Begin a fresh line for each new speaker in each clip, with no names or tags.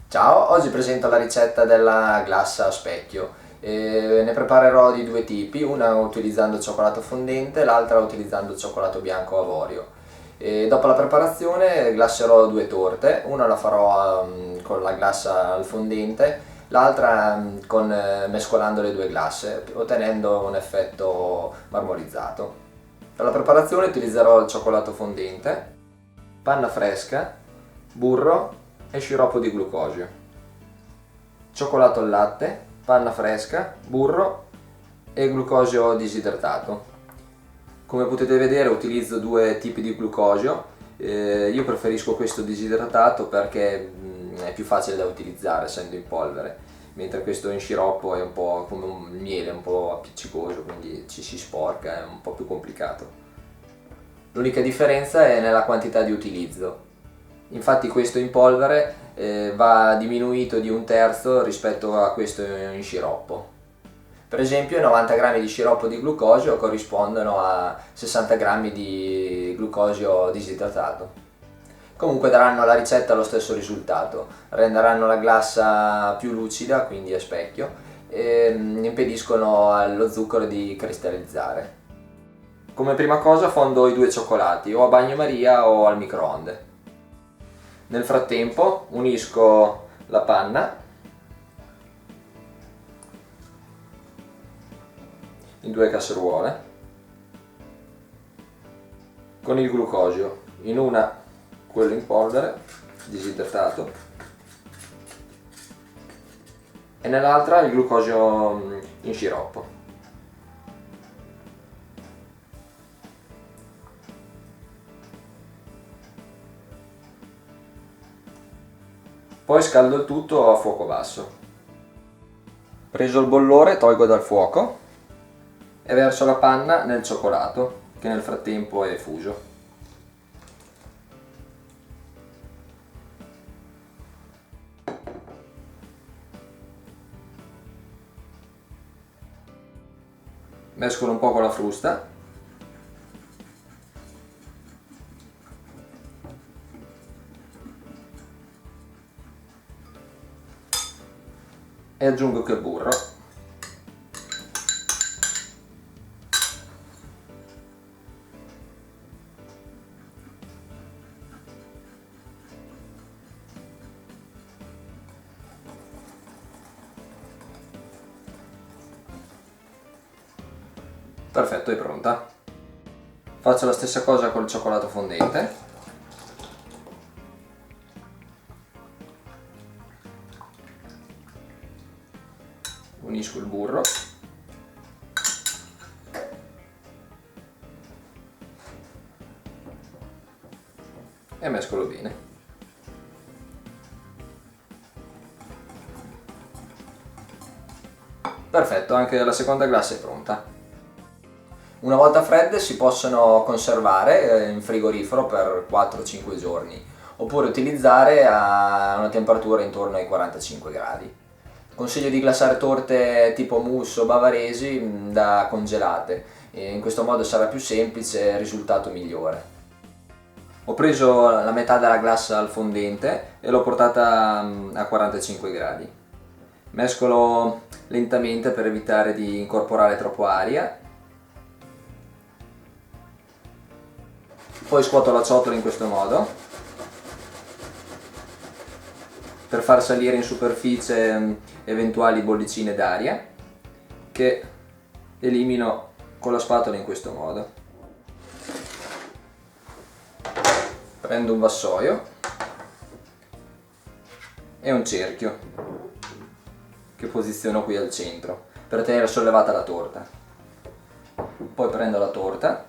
Ciao, oggi presento la ricetta della glassa a specchio. Ne preparerò di due tipi, una utilizzando cioccolato fondente, l'altra utilizzando cioccolato bianco avorio. Dopo la preparazione glasserò due torte, una la farò con la glassa al fondente, l'altra mescolando le due glasse, ottenendo un effetto marmorizzato. Per la preparazione utilizzerò il cioccolato fondente, panna fresca, burro e sciroppo di glucosio, cioccolato al latte, panna fresca, burro e glucosio disidratato. Come potete vedere utilizzo due tipi di glucosio, io preferisco questo disidratato perché è più facile da utilizzare essendo in polvere, mentre questo in sciroppo è un po' come un miele, un po' appiccicoso, quindi ci si sporca, è un po' più complicato. L'unica differenza è nella quantità di utilizzo. Infatti questo in polvere va diminuito di un terzo rispetto a questo in sciroppo. Per esempio 90 grammi di sciroppo di glucosio corrispondono a 60 grammi di glucosio disidratato. Comunque daranno alla ricetta lo stesso risultato, renderanno la glassa più lucida, quindi a specchio, e impediscono allo zucchero di cristallizzare. Come prima cosa fondo i due cioccolati, o a bagnomaria o al microonde. Nel frattempo unisco la panna in due casseruole con il glucosio, in una quello in polvere disidratato e nell'altra il glucosio in sciroppo. Poi scaldo il tutto a fuoco basso. Preso il bollore tolgo dal fuoco e verso la panna nel cioccolato che nel frattempo è fuso. Mescolo un po' con la frusta e aggiungo anche il burro. Perfetto, è pronta. Faccio la stessa cosa col cioccolato fondente. Unisco il burro e mescolo bene. Perfetto, anche la seconda glassa è pronta. Una volta fredde si possono conservare in frigorifero per 4-5 giorni oppure utilizzare a una temperatura intorno ai 45 gradi. Consiglio di glassare torte tipo mousse o bavaresi da congelate, in questo modo sarà più semplice e il risultato migliore. Ho preso la metà della glassa al fondente e l'ho portata a 45 gradi. Mescolo lentamente per evitare di incorporare troppo aria. Poi scuoto la ciotola in questo modo per far salire in superficie eventuali bollicine d'aria che elimino con la spatola in questo modo. Prendo un vassoio e un cerchio che posiziono qui al centro per tenere sollevata la torta. Poi prendo la torta,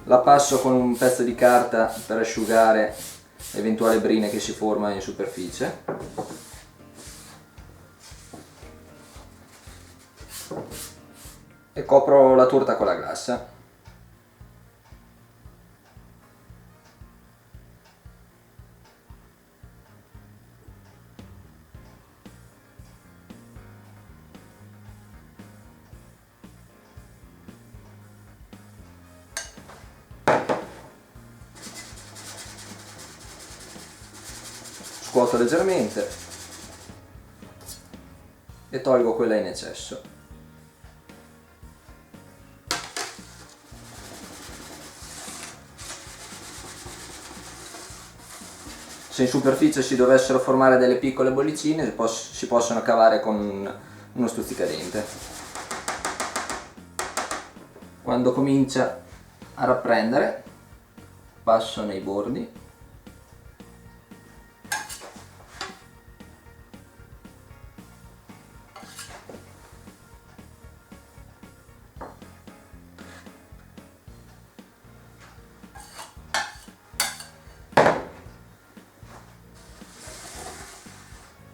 la passo con un pezzo di carta per asciugare eventuale brine che si forma in superficie e copro la torta con la glassa. Scuoto leggermente e tolgo quella in eccesso. Se in superficie si dovessero formare delle piccole bollicine si possono cavare con uno stuzzicadente. Quando comincia a rapprendere, passo nei bordi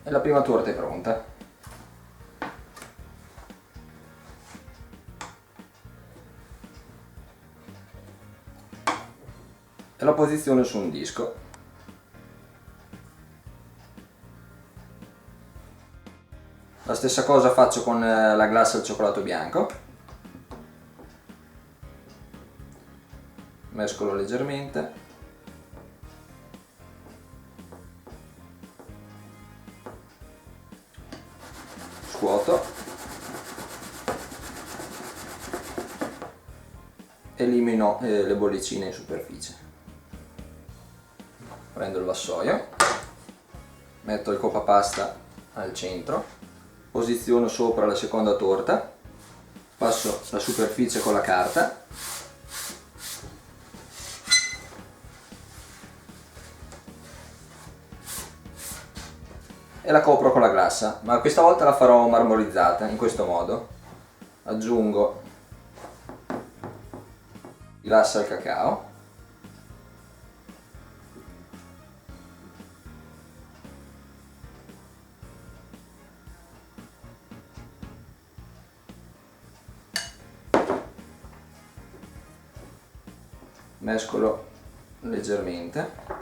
e la prima torta è pronta. E la posiziono su un disco. La stessa cosa faccio con la glassa al cioccolato bianco. Mescolo leggermente. Scuoto. Elimino le bollicine in superficie. Prendo il vassoio, metto il coppapasta al centro, posiziono sopra la seconda torta, passo la superficie con la carta e la copro con la glassa, ma questa volta la farò marmorizzata in questo modo. Aggiungo glassa al cacao, mescolo leggermente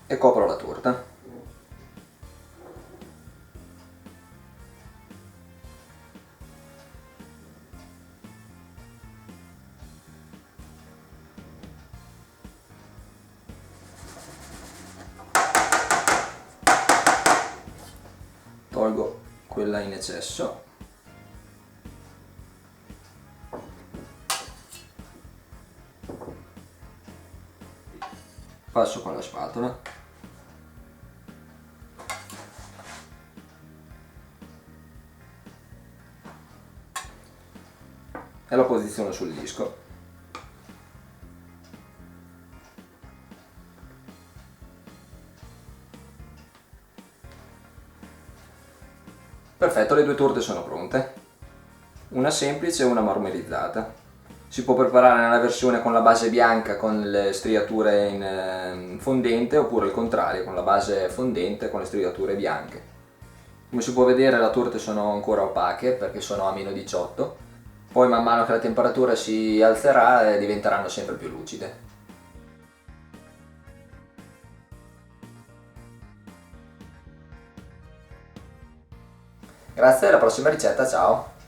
e copro la torta. Tolgo quella in eccesso. Passo con la spatola. E la posiziono sul disco. Perfetto, le due torte sono pronte. Una semplice e una marmorizzata. Si può preparare nella versione con la base bianca con le striature in fondente, oppure il contrario, con la base fondente con le striature bianche. Come si può vedere, le torte sono ancora opache perché sono a -18, poi man mano che la temperatura si alzerà diventeranno sempre più lucide. Grazie, alla prossima ricetta, ciao!